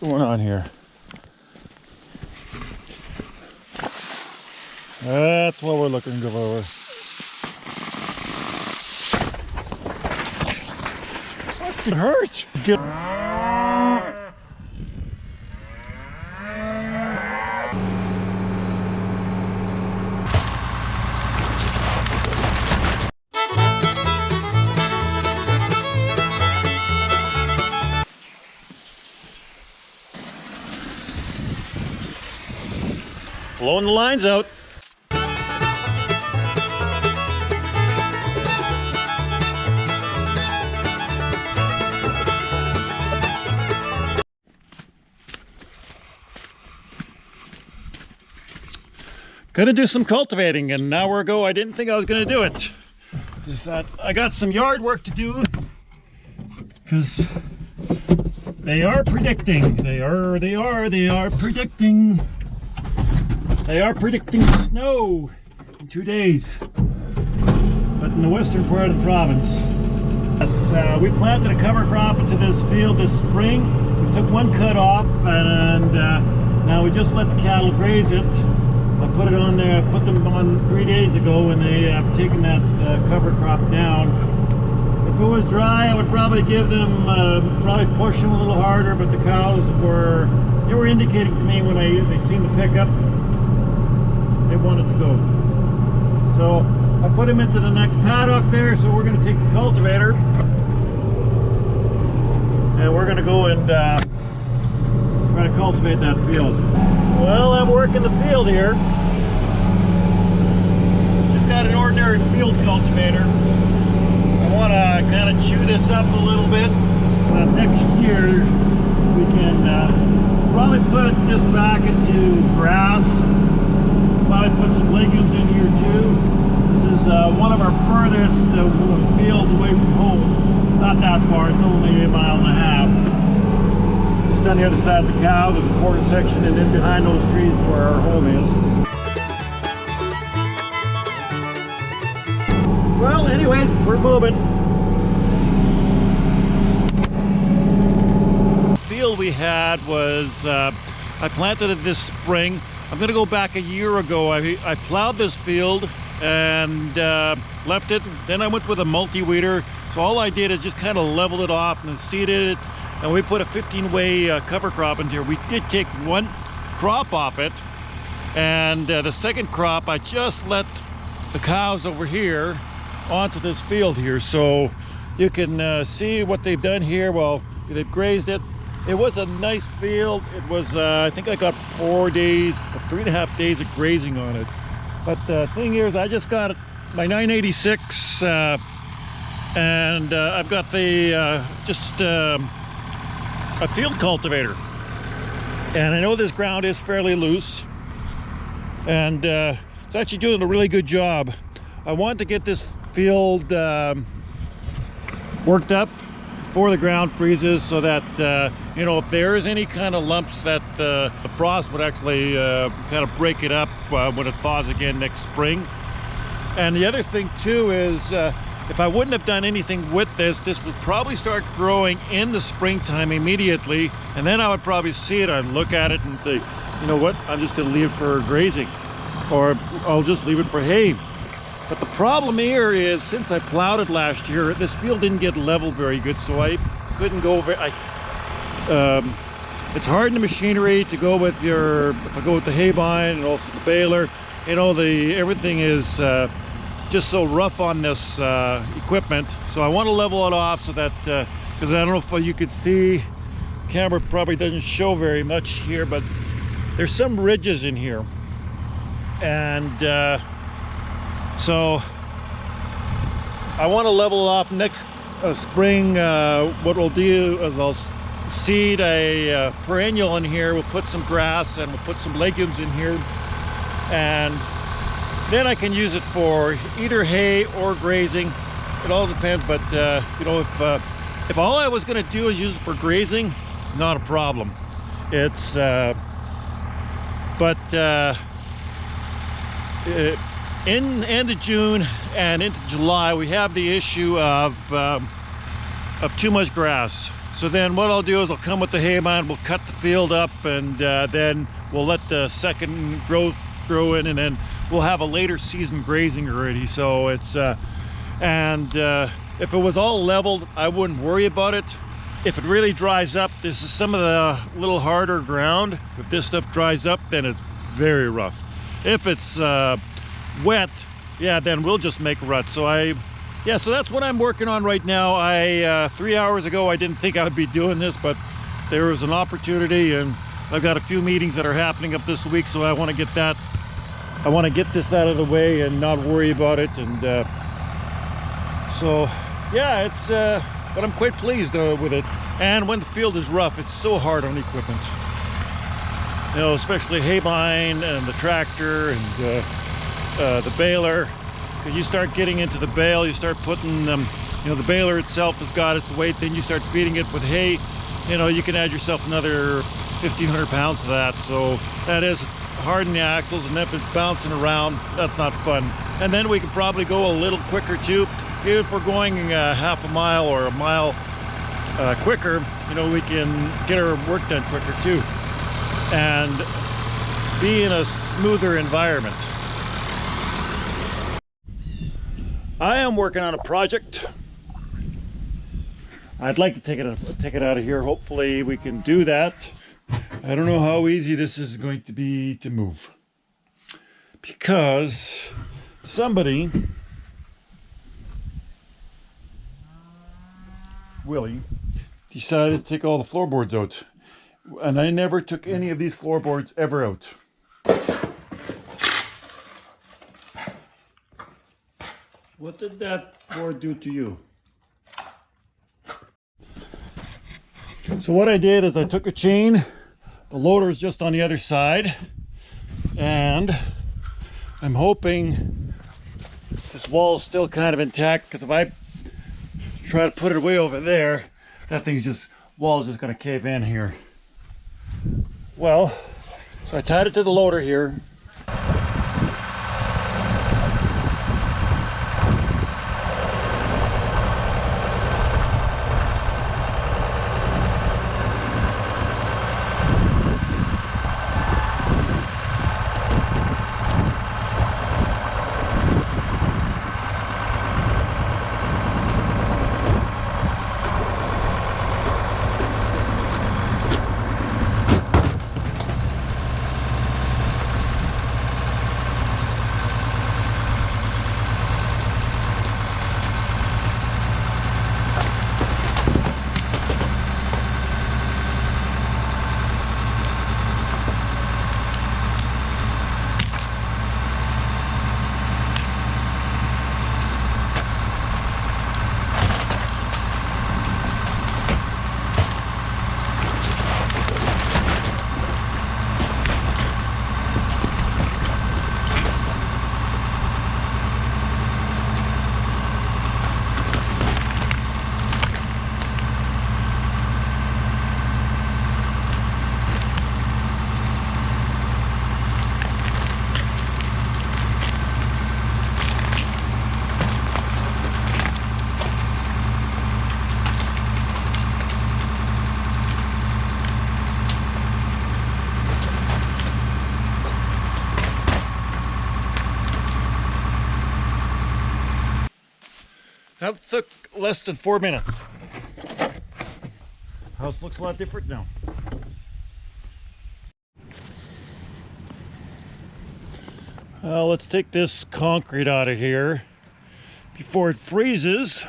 going on here? That's what we're looking for. It hurts. Blowing the lines out. Gonna do some cultivating, and an hour ago I didn't think I was gonna do it. Just thought I got some yard work to do because they are predicting. They are predicting. They are predicting snow in 2 days, but in the western part of the province. Yes, we planted a cover crop into this field this spring. We took one cut off, and now we just let the cattle graze it. I put it on there, put them on 3 days ago, and they have taken that cover crop down. If it was dry, I would probably give them, probably push them a little harder, but the cows were indicating to me when they seen the pickup, they wanted to go. So I put them into the next paddock there, so we're going to take the cultivator, and we're going to go and try to cultivate that field. Well, I'm working the field here. Just got an ordinary field cultivator. I want to kind of chew this up a little bit. Next year, we can probably put this back into grass. Probably put some legumes in here too. This is one of our furthest fields away from home. Not that far, it's only a mile and a half. On the other side of the cows, there's a quarter section, and then behind those trees where our home is. Well, anyways, we're moving. The field we had was, I planted it this spring. I'm going to go back a year ago. I plowed this field and left it. Then I went with a multi-weeder. So all I did is just kind of leveled it off and seeded it. And we put a 15-way cover crop in here. We did take one crop off it, and the second crop I just let the cows over here onto this field here, so you can see what they've done here. Well, they've grazed it. It was a nice field. It was I think I got 4 days, 3.5 days of grazing on it. But the thing here is I just got my 986 and I've got the a field cultivator, and I know this ground is fairly loose, and it's actually doing a really good job. I want to get this field worked up before the ground freezes, so that you know, if there is any kind of lumps, that the frost would actually kind of break it up when it thaws again next spring. And the other thing too is if I wouldn't have done anything with this, this would probably start growing in the springtime immediately, and then I would probably see it, I'd look at it and think, you know what, I'm just going to leave it for grazing, or I'll just leave it for hay. But the problem here is, since I plowed it last year, this field didn't get leveled very good, so I couldn't go over. It's hard in the machinery to go with your, if I go with the hay bine and also the baler, you know, everything is just so rough on this equipment. So I want to level it off so that, because I don't know if you could see, camera probably doesn't show very much here, but there's some ridges in here, and so I want to level it off next spring. What we'll do is I'll seed a perennial in here. We'll put some grass and we'll put some legumes in here, and then I can use it for either hay or grazing. It all depends, but you know, if all I was going to do is use it for grazing, not a problem. It's in end of June and into July, we have the issue of too much grass. So then what I'll do is I'll come with the hay man, we'll cut the field up, and then we'll let the second growth grow in, and then we'll have a later season grazing already. So it's if it was all leveled, I wouldn't worry about it. If it really dries up, this is some of the little harder ground. If this stuff dries up, then it's very rough. If it's wet, yeah, then we'll just make a rut. So so that's what I'm working on right now. 3 hours ago, I didn't think I would be doing this, but there was an opportunity, and I've got a few meetings that are happening up this week, so I want to get this out of the way and not worry about it. And so yeah, but I'm quite pleased with it. And when the field is rough, it's so hard on equipment, you know, especially haybine and the tractor and the baler. Because you start getting into the bale, you start putting you know, the baler itself has got its weight, then you start feeding it with hay. You know, you can add yourself another 1,500 pounds to that. So that is hard in the axles, and if it's bouncing around, that's not fun. And then we can probably go a little quicker too. Even if we're going half a mile or a mile quicker, you know, we can get our work done quicker too, and be in a smoother environment. I am working on a project. I'd like to take it out of here. Hopefully we can do that. I don't know how easy this is going to be to move, because somebody, Willie, decided to take all the floorboards out, and I never took any of these floorboards ever out. What did that board do to you? So what I did is I took a chain, the loader is just on the other side, and I'm hoping this wall is still kind of intact, because if I try to put it way over there, that wall is just going to cave in here. Well, so I tied it to the loader here. That took less than 4 minutes. House looks a lot different now. Let's take this concrete out of here before it freezes.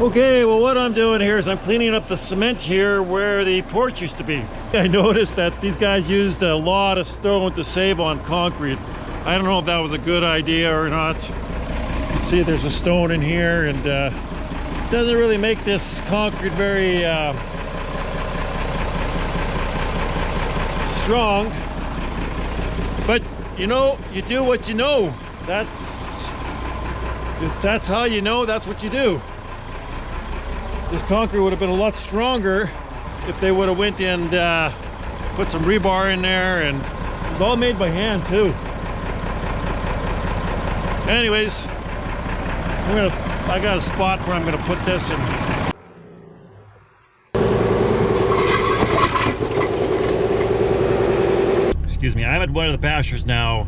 Okay, well what I'm doing here is I'm cleaning up the cement here where the porch used to be. I noticed that these guys used a lot of stone to save on concrete. I don't know if that was a good idea or not. You can see there's a stone in here, and it doesn't really make this concrete very strong. But you know, you do what you know. If that's how you know, that's what you do. This concrete would have been a lot stronger if they would have went and put some rebar in there, and it was all made by hand too. Anyways, I got a spot where I'm gonna put this in. Excuse me, I'm at one of the pastures now.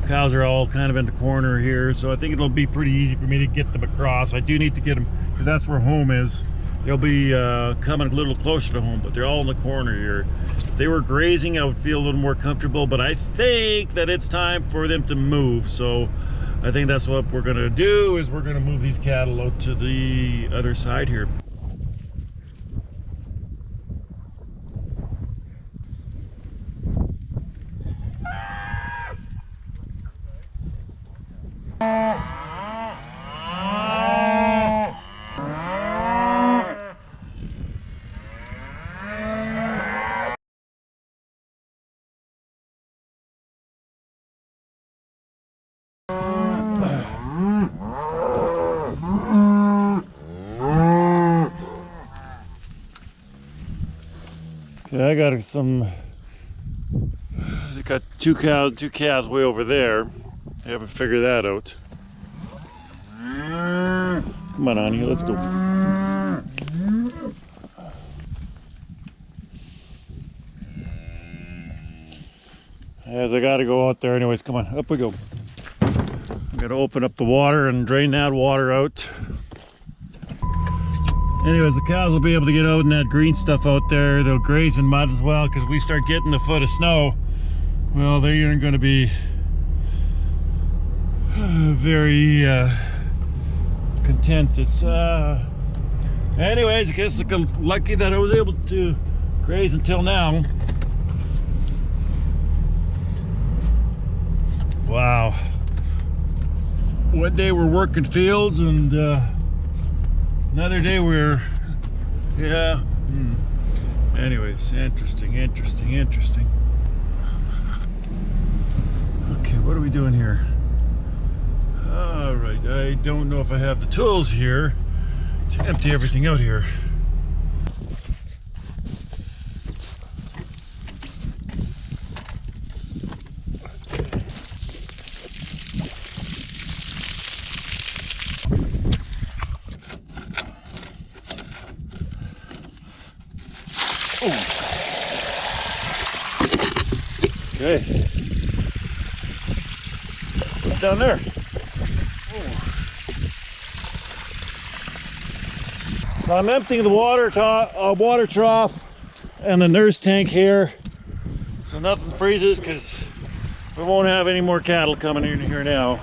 Cows are all kind of in the corner here, so I think it'll be pretty easy for me to get them across. I do need to get them, because that's where home is. They'll be coming a little closer to home, but they're all in the corner here. If they were grazing, I would feel a little more comfortable, but I think that it's time for them to move. So I think that's what we're gonna do, is we're gonna move these cattle out to the other side here. Yeah, I got some. They got two calves way over there. I haven't figured that out. Come on, honey, let's go. As I gotta go out there anyways. Come on, up we go. I'm gonna open up the water and drain that water out. Anyways, the cows will be able to get out in that green stuff out there. They'll graze in mud as well, because we start getting a foot of snow, well, they aren't going to be very content. It's anyways, I guess lucky that I was able to graze until now. Wow, one day we're working fields, and another day we're, yeah. Anyways, interesting. Okay, what are we doing here? All right, I don't know if I have the tools here to empty everything out here. Okay. What's down there? So I'm emptying the water trough and the nurse tank here, so nothing freezes, because we won't have any more cattle coming in here now.